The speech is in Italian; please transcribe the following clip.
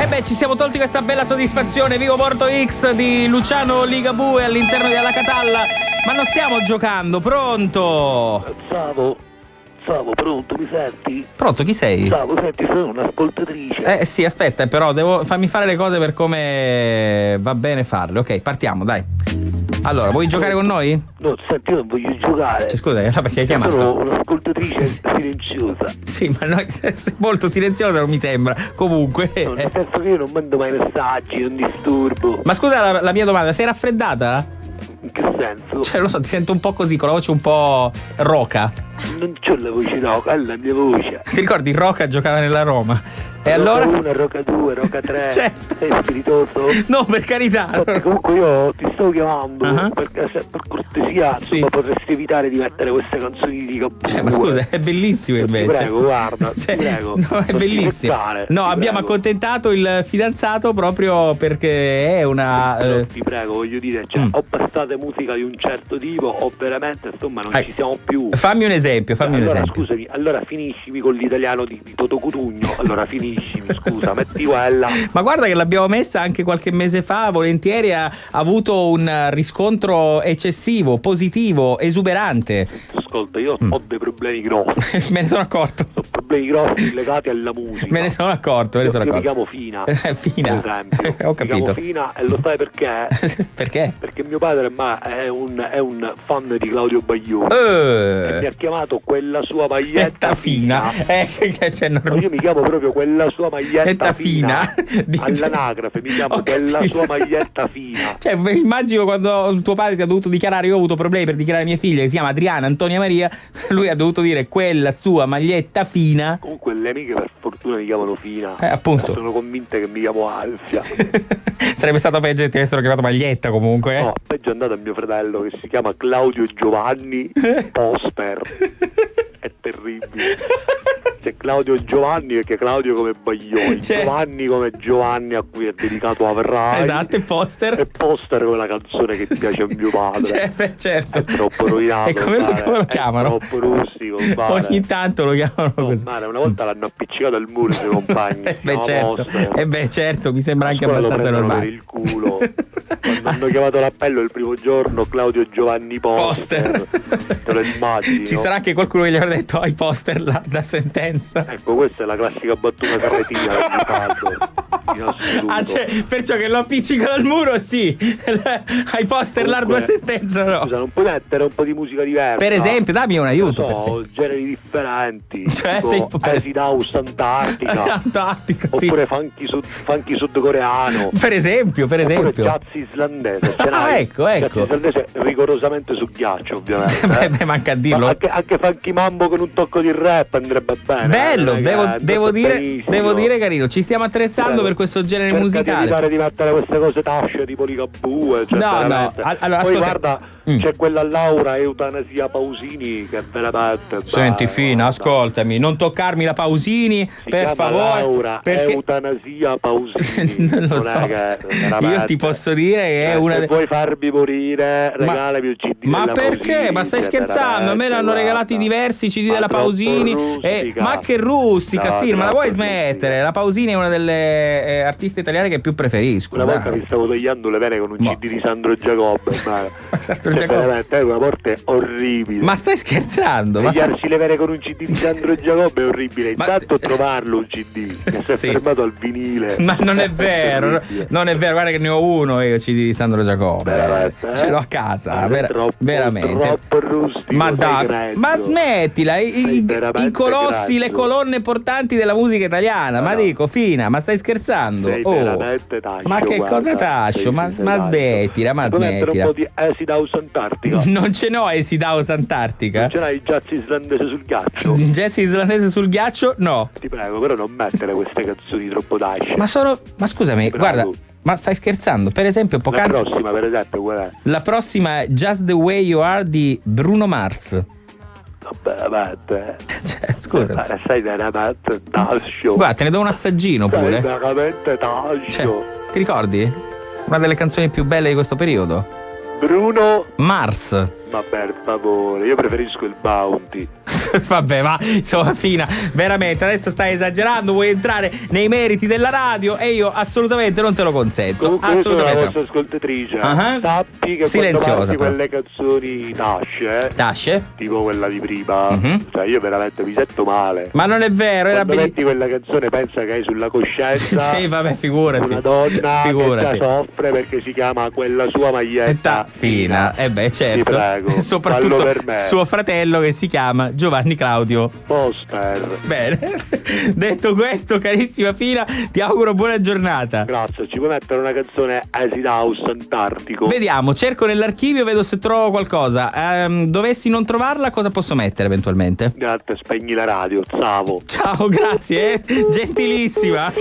beh, ci siamo tolti questa bella soddisfazione. Vivo Porto X di Luciano Ligabue all'interno della Catalla. Ma non stiamo giocando, pronto? Savo, pronto, mi senti? Pronto, chi sei? Savo, senti, sono un'ascoltatrice. Sì, aspetta, però devo farmi fare le cose per come va bene farle. Ok, partiamo, dai. Allora, vuoi giocare con noi? No, senti, io non voglio giocare. Scusa, perché hai chiamato? Sono un'ascoltatrice silenziosa. Sì, ma no, sei molto silenziosa non mi sembra. Comunque. No, nel senso che io non mando mai messaggi, non disturbo. Ma scusa la mia domanda, sei raffreddata? In che senso? Cioè, lo so, ti sento un po' così, con la voce un po' roca. Non c'ho la voce roca, è la mia voce. Ti ricordi, Roca giocava nella Roma? E Roca allora? 1, Roca 2, Roca 3. Certo. Sei spiritoso? No, per carità. Infatti, comunque io ti sto chiamando perché se per cortesia Sì. potresti evitare di mettere queste canzoni di Ligabue. Ma scusa, è bellissimo invece. Ti prego, guarda, Cioè, ti prego. no, è Non bellissimo. scherzare, No, ti abbiamo prego. accontentato il fidanzato proprio perché è una. No, ti prego, voglio dire, cioè, o bastate musica di un certo tipo o veramente insomma non ci siamo più. Fammi un esempio, Allora scusami, allora finiscimi con l'italiano di Toto Cutugno. Allora finiscimi, scusa, metti quella. Ma guarda che l'abbiamo messa anche qualche mese fa, volentieri ha avuto un riscontro eccessivo, positivo, esuberante. Ascolta, io ho dei problemi grossi. Me ne sono accorto. Ho problemi grossi legati alla musica. Me ne sono accorto, Io mi chiamo Fina. Fina. Per esempio. Ho capito. Mi chiamo Fina e lo sai perché? Perché? Perché mio padre è un fan di Claudio Baglioni. E mi ha chiamato quella sua maglietta fina. Cioè, Io mi chiamo proprio quella sua maglietta fina. Dice... All'anagrafe mi chiamo quella sua maglietta fina. Cioè, immagino quando tuo padre ti ha dovuto dichiarare, io ho avuto problemi per dichiarare mia figlia che si chiama Adriana Antonia Maria, lui ha dovuto dire quella sua maglietta fina. Comunque le amiche per fortuna mi chiamano Fina. Appunto. Sono convinte che mi chiamo Alfia. Sarebbe stato peggio se ti avessero chiamato maglietta comunque. No, peggio è andato a mio fratello che si chiama Claudio Giovanni Poster. È terribile. C'è Claudio Giovanni perché Claudio come Baglioni, certo. Giovanni come Giovanni a cui è dedicato Avrai. Esatto, e Poster. E Poster come la canzone che piace a mio padre. Certo. È troppo rovinato. E come lo chiamano? È troppo rustico. Ogni tanto lo chiamano così. Mare, una volta l'hanno appiccicato al muro i suoi compagni. certo, mi sembra anche abbastanza normale. Per il culo. Quando hanno chiamato l'appello il primo giorno Claudio Giovanni Poster. Te lo immagini? Ci sarà anche qualcuno che gli avrà detto hai Poster la sentenza. Ecco, questa è la classica battuta carretina del Riccardo. Cioè, perciò che lo appiccicano al muro, sì. Hai Poster l'ardua sentenza, no? Scusa, non puoi mettere un po' di musica diversa? Per esempio, dammi un aiuto. Generi differenti. Cioè, tipo Acid House Antartica. Oppure funky sudcoreano. Per esempio. Oppure jazz islandese. Ecco. Jazz islandese rigorosamente su ghiaccio, ovviamente. Beh, manca a dirlo. Ma anche funky mambo con un tocco di rap andrebbe bene. Bello, devo dire carino. Ci stiamo attrezzando per questo genere musicale. Evitare di mettere queste cose tasce tipo Ligabue. Cioè no. Allora, poi guarda, c'è quella Laura Eutanasia Pausini che è veramente. Senti, Fina, ascoltami, non toccarmi la Pausini, per favore. Laura Eutanasia Pausini. Non lo so. Io ti posso dire che è una. Se vuoi farmi morire, regalami il CD. Ma perché? Pausini, ma stai scherzando? A me ne hanno regalati diversi CD della Pausini. Ma che rustica, Fina, ma la vuoi smettere? La Pausini è una delle artiste italiane che più preferisco. Una volta mi stavo tagliando le vene con un CD di Sandro Giacobbe. Veramente è una morte orribile. Ma stai scherzando? Tagliarsi le vene con un CD di Sandro Giacobbe è orribile. Intanto trovarlo un CD che si è fermato al vinile. Ma non è vero, non è vero, guarda che ne ho uno io CD di Sandro Giacobbe. Ce l'ho a casa, veramente. Troppo rustico. Ma dai, ma smettila, i colossi, le colonne portanti della musica italiana. Ma dico, Fina, ma stai scherzando? Ma che cosa tascio? Ma smettila, ma smettila. Un po' di Acid House Antartica. Non ce n'ho Acid House Antartica. Non ce l'hai il jazz islandese sul ghiaccio? Jazz islandese sul ghiaccio? No. Ti prego, però non mettere queste canzoni troppo tasce. Ma scusami, guarda. Ma stai scherzando? Per esempio, poc'anzi. La prossima, per esempio, qual è? La prossima è Just the Way You Are di Bruno Mars. Veramente. Cioè, scusa. Sei veramente tascio. Guarda, te ne do un assaggino pure. Sei veramente tascio. Cioè, ti ricordi? Una delle canzoni più belle di questo periodo. Bruno Mars. Ma per favore, io preferisco il Bounty. Vabbè, ma insomma, Fina, veramente adesso stai esagerando, vuoi entrare nei meriti della radio e io assolutamente non te lo consento. Comunque assolutamente. Io sono la vostra ascoltatrice. Sappi che silenziosa, quando parti quelle canzoni tasce, tipo quella di prima, cioè io veramente mi sento male. Ma non è vero, era quando metti quella canzone pensa che hai sulla coscienza sì, vabbè, figurati. una donna figurati. che soffre perché si chiama quella sua maglietta Fina. Beh, certo. Ti prego, soprattutto per me. Suo fratello che si chiama Giovanni Claudio Poster. Bene. Detto questo, carissima Fina, ti auguro buona giornata. Grazie. Ci puoi mettere una canzone Acid House Antartico? Vediamo, cerco nell'archivio, vedo se trovo qualcosa. Dovessi non trovarla, cosa posso mettere eventualmente? Grazie, spegni la radio, Zavo. Ciao, grazie, gentilissima.